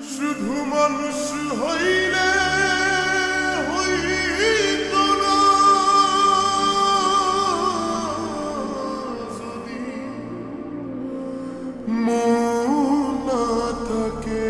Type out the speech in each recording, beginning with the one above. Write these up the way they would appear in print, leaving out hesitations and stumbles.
শুধু মানুষ হইলে হইত না যদি মন না থাকে।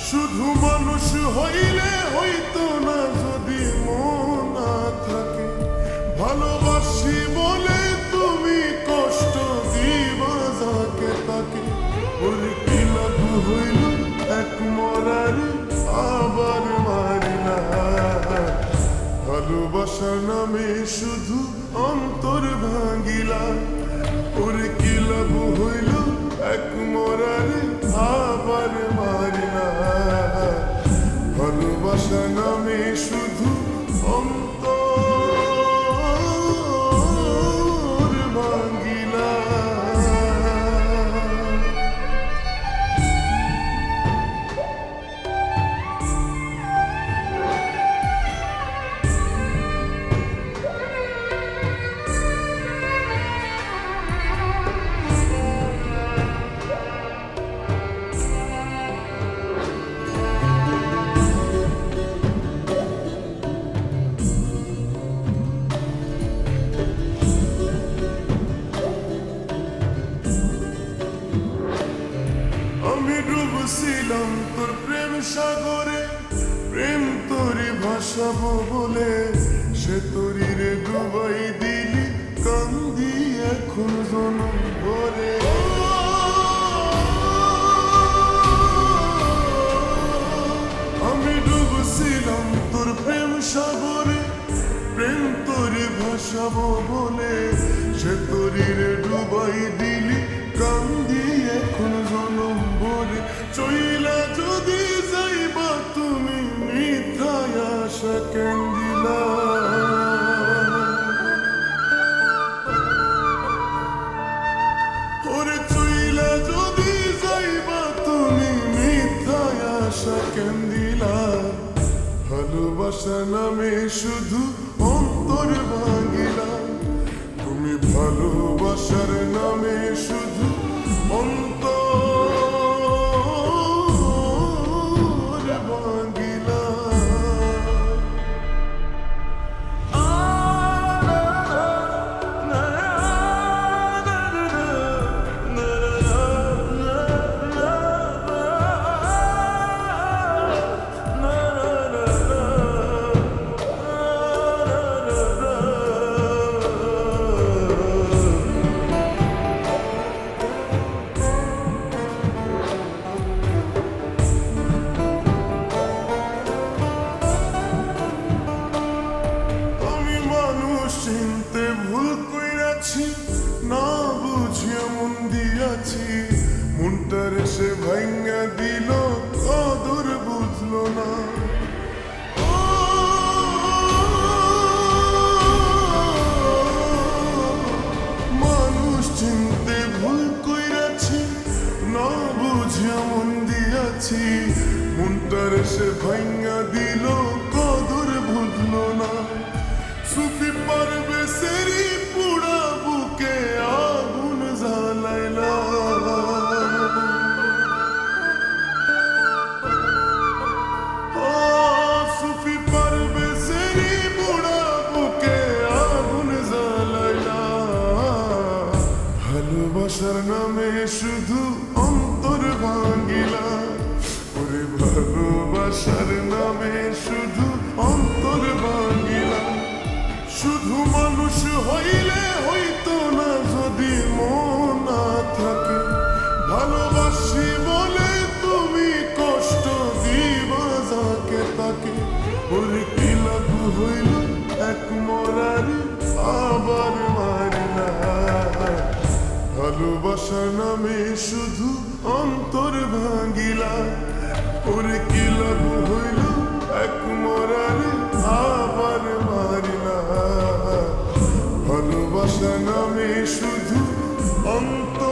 শুধু মানুষ হইলে হইতো না যদি মন না থাকে। ভালোবাসি বলে তুমি কষ্ট দিবা যাকে তাকে। ওরে কি লাভ হইল এক মরারে আবার মারিলা। ভালোবাসার নামে শুধু অন্তর ভাঙিলা। ওরে কি লাভ হইল এক মরারে আবার মারিলা। ভালোবাসা নামে শুধু অন্তর ভাঙিলা। ডুবছিলাম তোর প্রেম সাগরে, প্রেম তোরে ভাসাবো বলে সে তোরি রে ডুবাই দিলি। কান্দি এখন জনম ভরে। আমি ডুবছিলাম তোর প্রেম সাগরে, প্রেম তোরে ভাসাবো বলে সে তোরি রে ডুবাই দিলি। কান্দি এখন জনম ভরে। চইলা যদি যাইবা তুমি মিথ্যায় আশা কেন দিলা। ওরে চইলা যদি যাইবা তুমি মিথ্যায় আশা কেন দিলা। ভালোবাসা নামে শুধু অন্তর ভাঙিলা। তুমি ভালোবাসার নামে শুধু অন্তর ভাঙিলা। চিনতে ভুল কইরাছি, না বুঝিয়া মন দিয়াছি। মনটার সে ভাঙা দিল, কদর বুঝলো না। মানুষ চিনতে ভুল কইরাছি, না বুঝিয়া মন দিয়াছি। মনটার সে ভাঙা দিল, কদর বুঝলো না। সুফি পারবে সেরি পুরা বুকে আগুন জ্বালাইলা। সুফি পারবে সেরি পুরা বুকে আগুন জ্বালাইলা। ভালোবাসার নামে শুধু অন্তর ভাঙিলা। ওরে ভালোবাসার নামে শুধু অন্তর ভাঙিলা। শুধু মানুষ হইলে হইতো না যদি মন না থাকে। ভালোবাসি বলে তুমি কষ্ট দিবা যাকে তাকে। ওরে কি লাভ হইল এক মরারে আবার মারিলা। ভালোবাসার নামে শুধু অন্তর ভাঙিলা। ওরে কি লাভ হইল এক মরারে শুধু অন্তর